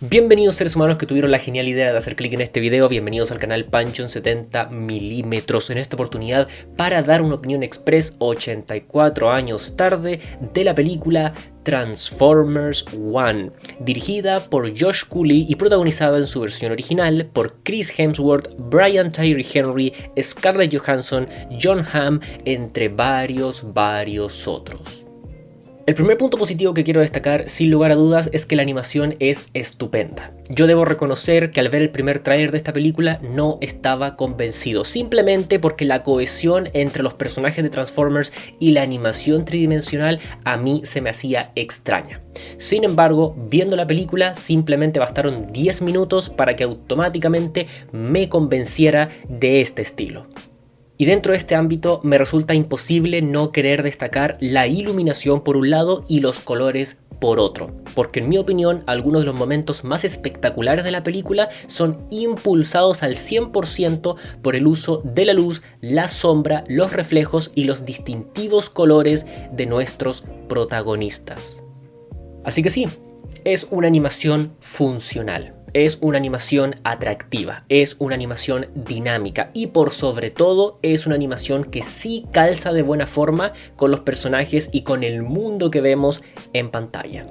Bienvenidos seres humanos que tuvieron la genial idea de hacer clic en este video, bienvenidos al canal Pancho en 70 mm, en esta oportunidad para dar una opinión express 84 años tarde de la película Transformers One, dirigida por Josh Cooley y protagonizada en su versión original por Chris Hemsworth, Brian Tyree Henry, Scarlett Johansson, Jon Hamm, entre varios otros. El primer punto positivo que quiero destacar, sin lugar a dudas, es que la animación es estupenda. Yo debo reconocer que al ver el primer tráiler de esta película no estaba convencido, simplemente porque la cohesión entre los personajes de Transformers y la animación tridimensional a mí se me hacía extraña. Sin embargo, viendo la película simplemente bastaron 10 minutos para que automáticamente me convenciera de este estilo. Y dentro de este ámbito me resulta imposible no querer destacar la iluminación por un lado y los colores por otro, porque en mi opinión algunos de los momentos más espectaculares de la película son impulsados al 100% por el uso de la luz, la sombra, los reflejos y los distintivos colores de nuestros protagonistas. Así que sí, es una animación funcional. Es una animación atractiva, es una animación dinámica y por sobre todo es una animación que sí calza de buena forma con los personajes y con el mundo que vemos en pantalla.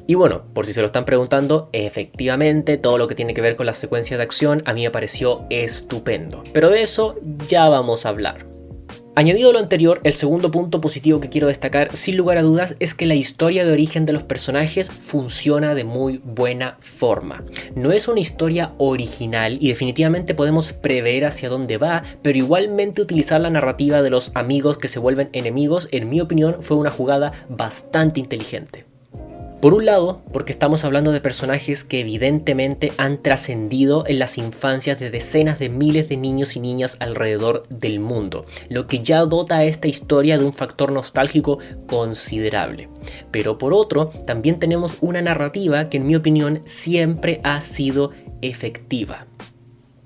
Y bueno, por si se lo están preguntando, efectivamente todo lo que tiene que ver con la secuencia de acción a mí me pareció estupendo, pero de eso ya vamos a hablar. Añadido lo anterior, el segundo punto positivo que quiero destacar sin lugar a dudas es que la historia de origen de los personajes funciona de muy buena forma. No es una historia original y definitivamente podemos prever hacia dónde va, pero igualmente utilizar la narrativa de los amigos que se vuelven enemigos, en mi opinión, fue una jugada bastante inteligente. Por un lado, porque estamos hablando de personajes que evidentemente han trascendido en las infancias de decenas de miles de niños y niñas alrededor del mundo, lo que ya dota a esta historia de un factor nostálgico considerable. Pero por otro, también tenemos una narrativa que en mi opinión siempre ha sido efectiva.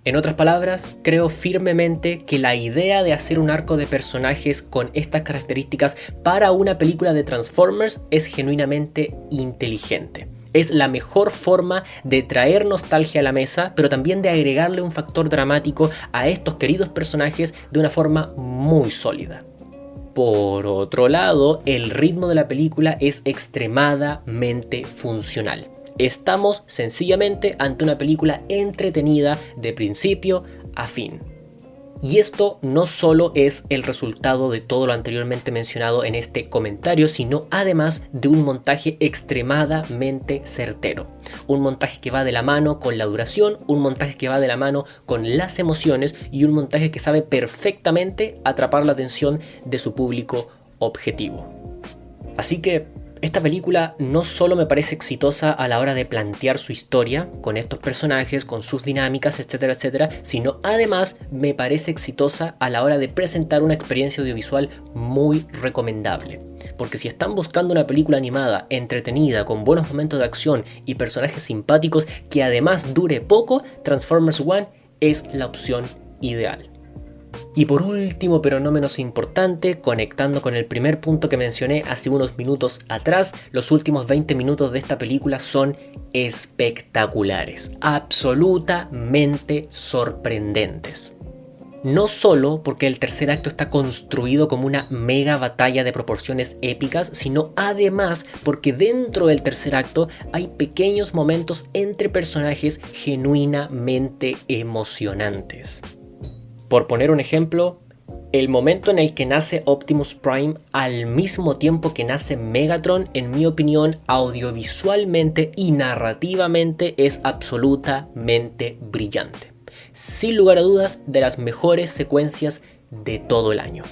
En otras palabras, creo firmemente que la idea de hacer un arco de personajes con estas características para una película de Transformers es genuinamente inteligente. Es la mejor forma de traer nostalgia a la mesa, pero también de agregarle un factor dramático a estos queridos personajes de una forma muy sólida. Por otro lado, el ritmo de la película es extremadamente funcional. Estamos sencillamente ante una película entretenida de principio a fin. Y esto no solo es el resultado de todo lo anteriormente mencionado en este comentario, sino además de un montaje extremadamente certero. Un montaje que va de la mano con la duración, un montaje que va de la mano con las emociones y un montaje que sabe perfectamente atrapar la atención de su público objetivo. Así que esta película no solo me parece exitosa a la hora de plantear su historia, con estos personajes, con sus dinámicas, etcétera, etcétera, sino además me parece exitosa a la hora de presentar una experiencia audiovisual muy recomendable. Porque si están buscando una película animada, entretenida, con buenos momentos de acción y personajes simpáticos que además dure poco, Transformers One es la opción ideal. Y por último, pero no menos importante, conectando con el primer punto que mencioné hace unos minutos atrás, los últimos 20 minutos de esta película son espectaculares, absolutamente sorprendentes. No solo porque el tercer acto está construido como una mega batalla de proporciones épicas, sino además porque dentro del tercer acto hay pequeños momentos entre personajes genuinamente emocionantes. Por poner un ejemplo, el momento en el que nace Optimus Prime al mismo tiempo que nace Megatron, en mi opinión, audiovisualmente y narrativamente es absolutamente brillante. Sin lugar a dudas, de las mejores secuencias de todo el año.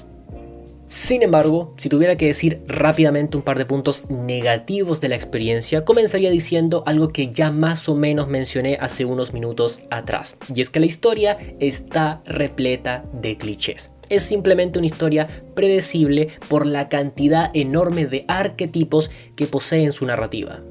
Sin embargo, si tuviera que decir rápidamente un par de puntos negativos de la experiencia, comenzaría diciendo algo que ya más o menos mencioné hace unos minutos atrás, y es que la historia está repleta de clichés. Es simplemente una historia predecible por la cantidad enorme de arquetipos que posee en su narrativa.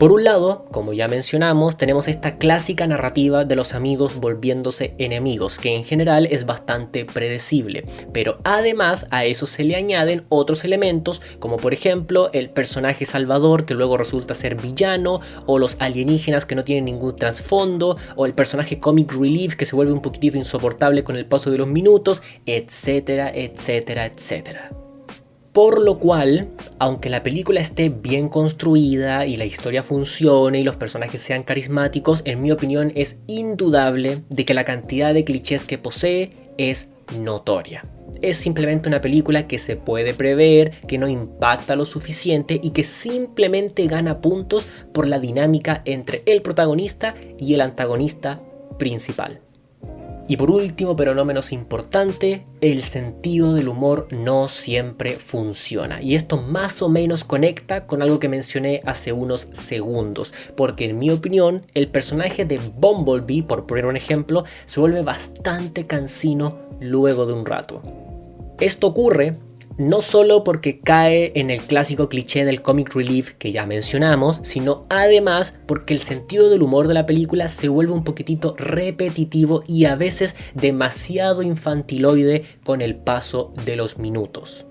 Por un lado, como ya mencionamos, tenemos esta clásica narrativa de los amigos volviéndose enemigos, que en general es bastante predecible, pero además a eso se le añaden otros elementos, como por ejemplo el personaje salvador que luego resulta ser villano, o los alienígenas que no tienen ningún trasfondo, o el personaje comic relief que se vuelve un poquitito insoportable con el paso de los minutos, etcétera, etcétera, etcétera. Por lo cual, aunque la película esté bien construida y la historia funcione y los personajes sean carismáticos, en mi opinión es indudable de que la cantidad de clichés que posee es notoria. Es simplemente una película que se puede prever, que no impacta lo suficiente y que simplemente gana puntos por la dinámica entre el protagonista y el antagonista principal. Y por último, pero no menos importante, el sentido del humor no siempre funciona. Y esto más o menos conecta con algo que mencioné hace unos segundos. Porque en mi opinión, el personaje de Bumblebee, por poner un ejemplo, se vuelve bastante cansino luego de un rato. Esto ocurre no solo porque cae en el clásico cliché del comic relief que ya mencionamos, sino además porque el sentido del humor de la película se vuelve un poquitito repetitivo y a veces demasiado infantiloide con el paso de los minutos.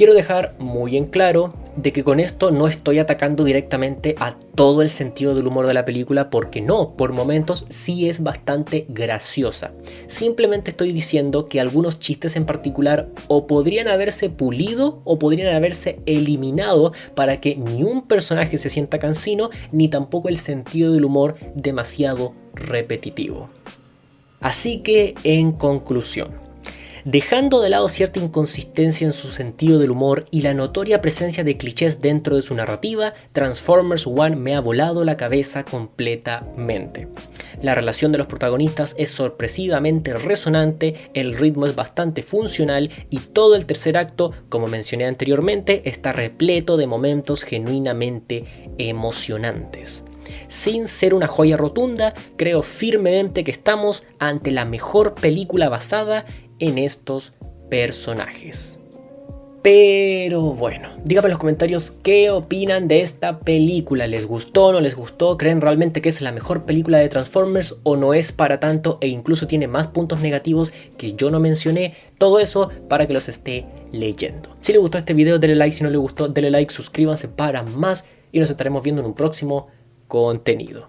Quiero dejar muy en claro de que con esto no estoy atacando directamente a todo el sentido del humor de la película, porque no, por momentos sí es bastante graciosa. Simplemente estoy diciendo que algunos chistes en particular o podrían haberse pulido o podrían haberse eliminado para que ni un personaje se sienta cansino ni tampoco el sentido del humor demasiado repetitivo. Así que, en conclusión, dejando de lado cierta inconsistencia en su sentido del humor y la notoria presencia de clichés dentro de su narrativa, Transformers One me ha volado la cabeza completamente. La relación de los protagonistas es sorpresivamente resonante, el ritmo es bastante funcional y todo el tercer acto, como mencioné anteriormente, está repleto de momentos genuinamente emocionantes. Sin ser una joya rotunda, creo firmemente que estamos ante la mejor película basada en estos personajes. Pero bueno, díganme en los comentarios qué opinan de esta película. ¿Les gustó o no les gustó? ¿Creen realmente que es la mejor película de Transformers o no es para tanto e incluso tiene más puntos negativos que yo no mencioné? Todo eso para que los esté leyendo. Si les gustó este video, denle like. Si no les gustó, denle like, suscríbanse para más y nos estaremos viendo en un próximo contenido.